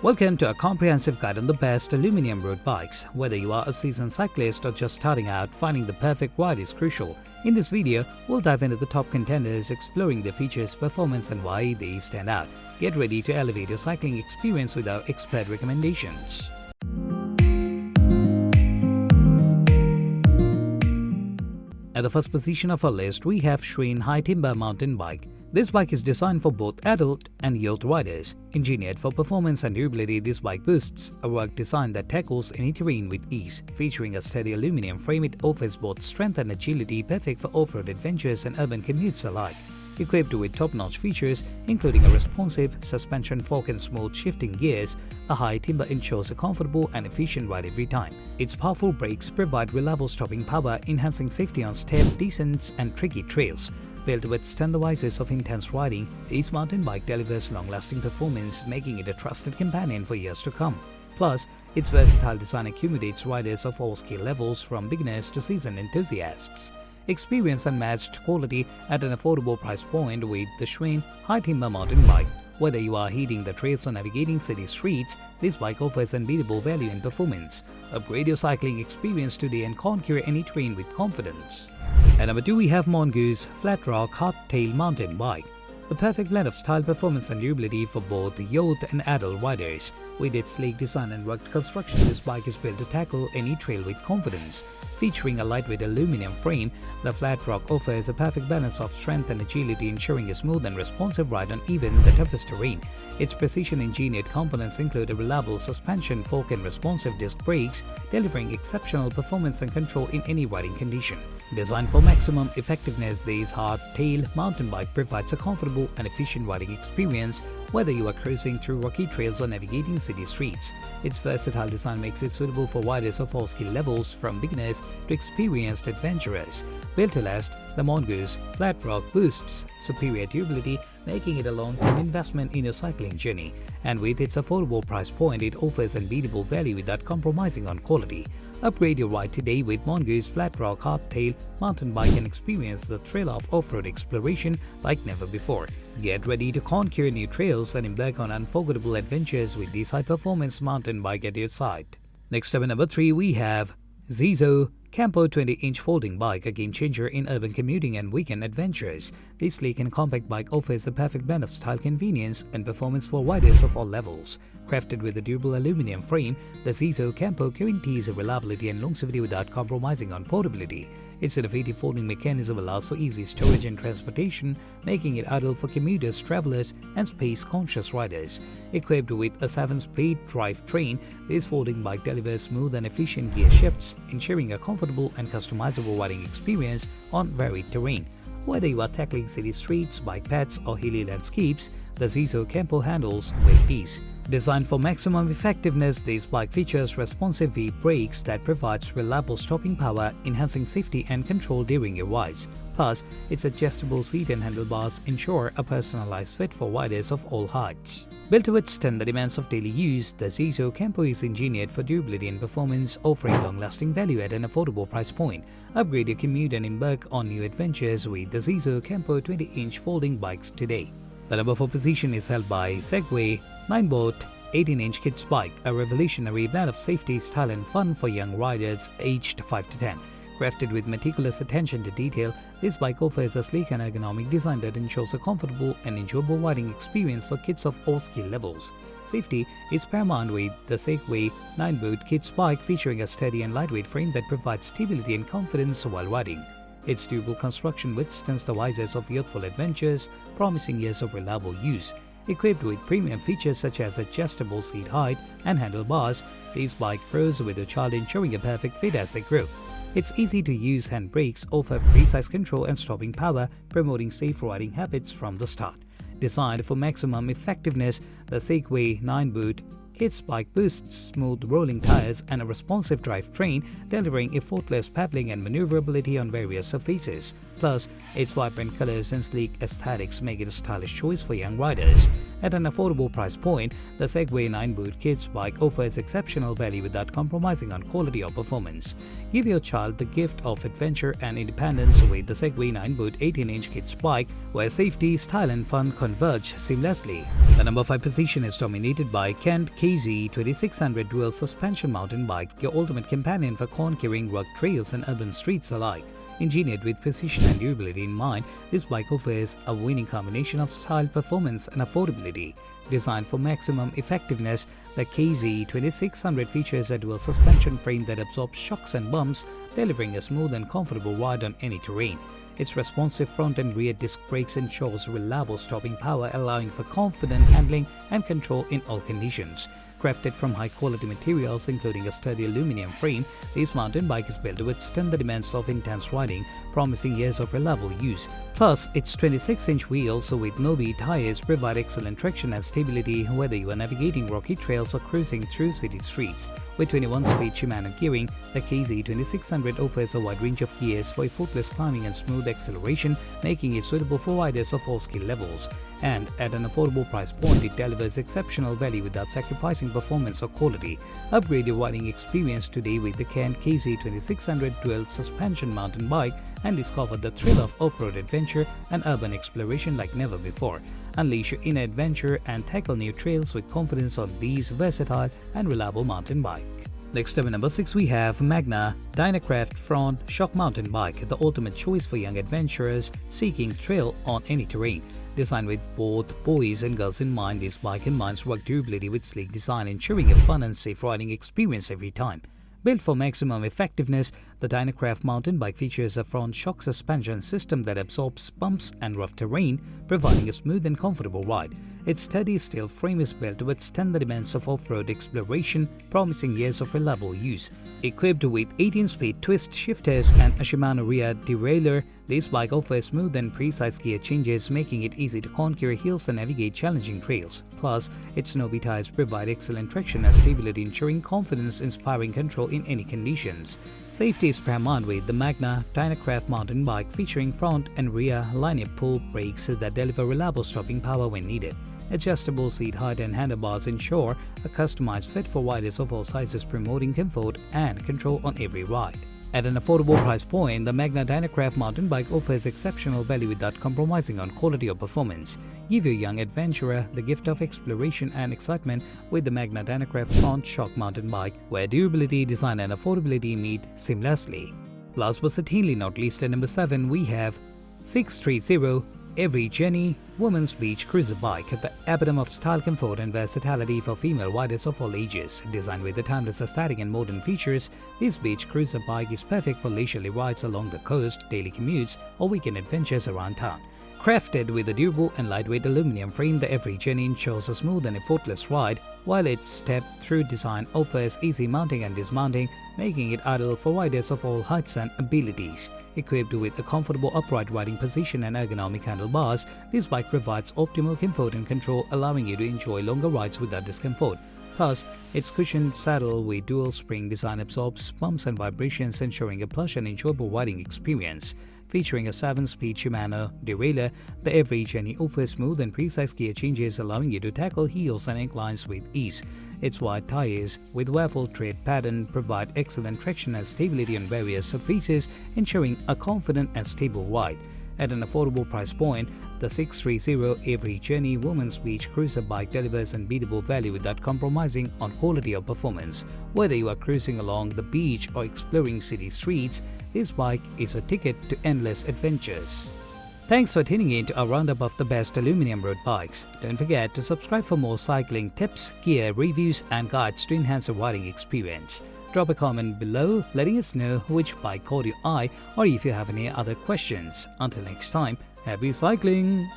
Welcome to a comprehensive guide on the best aluminum road bikes. Whether you are a seasoned cyclist or just starting out, finding the perfect ride is crucial. In this video, we'll dive into the top contenders, exploring their features, performance and why they stand out. Get ready to elevate your cycling experience with our expert recommendations. At the first position of our list, we have Schwinn High Timber Mountain Bike. This bike is designed for both adult and youth riders. Engineered for performance and durability, this bike boasts a rugged design that tackles any terrain with ease. Featuring a steady aluminum frame, it offers both strength and agility, perfect for off-road adventures and urban commutes alike. Equipped with top-notch features, including a responsive suspension fork and smooth shifting gears, a High Timber ensures a comfortable and efficient ride every time. Its powerful brakes provide reliable stopping power, enhancing safety on steep, descents and tricky trails. Built to withstand the vices of intense riding, this mountain bike delivers long-lasting performance, making it a trusted companion for years to come. Plus, its versatile design accommodates riders of all skill levels, from beginners to seasoned enthusiasts. Experience unmatched quality at an affordable price point with the Schwinn High Timber Mountain Bike. Whether you are heeding the trails or navigating city streets, this bike offers unbeatable value and performance. Upgrade your cycling experience today and conquer any terrain with confidence. At number 2, we have Mongoose Flatrock Hardtail Mountain Bike. The perfect blend of style, performance and durability for both youth and adult riders. With its sleek design and rugged construction, this bike is built to tackle any trail with confidence. Featuring a lightweight aluminum frame, the Flatrock offers a perfect balance of strength and agility, ensuring a smooth and responsive ride on even the toughest terrain. Its precision-engineered components include a reliable suspension fork and responsive disc brakes, delivering exceptional performance and control in any riding condition. Designed for maximum effectiveness, this hardtail mountain bike provides a comfortable and efficient riding experience, whether you are cruising through rocky trails or navigating city streets. Its versatile design makes it suitable for riders of all skill levels, from beginners to experienced adventurers. Built to last, the Mongoose Flatrock boasts superior durability, making it a long-term investment in your cycling journey. And with its affordable price point, it offers unbeatable value without compromising on quality. Upgrade your ride today with Mongoose Flatrock Hardtail Mountain Bike and experience the thrill of off-road exploration like never before. Get ready to conquer new trails and embark on unforgettable adventures with this high-performance mountain bike at your side. Next up at number 3, we have ZiZZO Campo 20-inch folding bike, a game-changer in urban commuting and weekend adventures. This sleek and compact bike offers the perfect blend of style, convenience and performance for riders of all levels. Crafted with a durable aluminum frame, the ZiZZO Campo guarantees reliability and longevity without compromising on portability. Its innovative folding mechanism allows for easy storage and transportation, making it ideal for commuters, travelers, and space-conscious riders. Equipped with a 7-speed drivetrain, this folding bike delivers smooth and efficient gear shifts, ensuring a comfortable and customizable riding experience on varied terrain. Whether you are tackling city streets, bike paths, or hilly landscapes, the ZiZZO Campo handles with ease. Designed for maximum effectiveness, this bike features responsive V-brakes that provides reliable stopping power, enhancing safety and control during your rides. Plus, its adjustable seat and handlebars ensure a personalized fit for riders of all heights. Built to withstand the demands of daily use, the ZiZZO Campo is engineered for durability and performance, offering long-lasting value at an affordable price point. Upgrade your commute and embark on new adventures with the ZiZZO Campo 20-inch folding bikes today. The number 4 position is held by Segway Ninebot 18-inch kids bike, a revolutionary blend of safety, style and fun for young riders aged 5 to 10. Crafted with meticulous attention to detail, this bike offers a sleek and ergonomic design that ensures a comfortable and enjoyable riding experience for kids of all skill levels. Safety is paramount with the Segway Ninebot kids bike, featuring a steady and lightweight frame that provides stability and confidence while riding. Its durable construction withstands the vices of youthful adventures, promising years of reliable use. Equipped with premium features such as adjustable seat height and handlebars, this bike grows with a child, ensuring a perfect fit as they grow. Its easy-to-use handbrakes offer precise control and stopping power, promoting safe riding habits from the start. Designed for maximum effectiveness, the Segway Ninebot kids bike boasts smooth rolling tires and a responsive drivetrain, delivering effortless pedaling and maneuverability on various surfaces. Plus, its vibrant colors and sleek aesthetics make it a stylish choice for young riders. At an affordable price point, the Segway 9-boot kids bike offers exceptional value without compromising on quality or performance. Give your child the gift of adventure and independence with the Segway 9-boot 18-inch kids bike, where safety, style and fun converge seamlessly. The number 5 position is dominated by Kent KZ2600 dual suspension mountain bike, your ultimate companion for conquering rugged trails and urban streets alike. Engineered with precision and durability in mind, this bike offers a winning combination of style, performance and affordability. Designed for maximum effectiveness, the KZ2600 features a dual suspension frame that absorbs shocks and bumps, delivering a smooth and comfortable ride on any terrain. Its responsive front and rear disc brakes ensures reliable stopping power, allowing for confident handling and control in all conditions. Crafted from high-quality materials including a sturdy aluminum frame, this mountain bike is built to withstand the demands of intense riding, promising years of reliable use. Plus, its 26-inch wheels with no-bead tires provide excellent traction and stability whether you are navigating rocky trails or cruising through city streets. With 21-speed Shimano gearing, the KZ2600 offers a wide range of gears for effortless climbing and smooth acceleration, making it suitable for riders of all skill levels. And at an affordable price point, it delivers exceptional value without sacrificing performance or quality. Upgrade your riding experience today with the Kent KZ2600 dual suspension mountain bike and discover the thrill of off-road adventure and urban exploration like never before. Unleash your inner adventure and tackle new trails with confidence on this versatile and reliable mountain bike. Next up at number 6 we have Magna Dynacraft Front Shock Mountain Bike, the ultimate choice for young adventurers seeking thrill on any terrain. Designed with both boys and girls in mind, this bike combines rugged durability with sleek design, ensuring a fun and safe riding experience every time. Built for maximum effectiveness, the Dynacraft mountain bike features a front shock suspension system that absorbs bumps and rough terrain, providing a smooth and comfortable ride. Its sturdy steel frame is built to withstand the demands of off-road exploration, promising years of reliable use. Equipped with 18-speed twist shifters and a Shimano rear derailleur, this bike offers smooth and precise gear changes, making it easy to conquer hills and navigate challenging trails. Plus, its no-bead tires provide excellent traction and stability, ensuring confidence-inspiring control in any conditions. Safety is paramount with the Magna Dynacraft mountain bike, featuring front and rear linear pull brakes that deliver reliable stopping power when needed. Adjustable seat height and handlebars ensure a customized fit for riders of all sizes, promoting comfort and control on every ride. At an affordable price point, the Magna Dynacraft mountain bike offers exceptional value without compromising on quality or performance. Give your young adventurer the gift of exploration and excitement with the Magna Dynacraft Front Shock mountain bike, where durability, design and affordability meet seamlessly. Last but certainly not least, at number 7 we have 630 EVRYjourney Women's Beach Cruiser Bike, the epitome of style, comfort and versatility for female riders of all ages. Designed with the timeless aesthetic and modern features, this beach cruiser bike is perfect for leisurely rides along the coast, daily commutes or weekend adventures around town. Crafted with a durable and lightweight aluminum frame, the EVRYjourney ensures a smooth and effortless ride, while its step-through design offers easy mounting and dismounting, making it ideal for riders of all heights and abilities. Equipped with a comfortable upright riding position and ergonomic handlebars, this bike provides optimal comfort and control, allowing you to enjoy longer rides without discomfort. Plus, its cushioned saddle with dual spring design absorbs bumps and vibrations, ensuring a plush and enjoyable riding experience. Featuring a 7-speed Shimano derailleur, the EVRYjourney offers smooth and precise gear changes, allowing you to tackle hills and inclines with ease. Its wide tires with waffle tread pattern provide excellent traction and stability on various surfaces, ensuring a confident and stable ride. At an affordable price point, the 630 EVRYjourney Women's Beach Cruiser Bike delivers unbeatable value without compromising on quality or performance. Whether you are cruising along the beach or exploring city streets, this bike is a ticket to endless adventures. Thanks for tuning in to our roundup of the best aluminum road bikes. Don't forget to subscribe for more cycling tips, gear reviews and guides to enhance your riding experience. Drop a comment below letting us know which bike caught your eye or if you have any other questions. Until next time, happy cycling!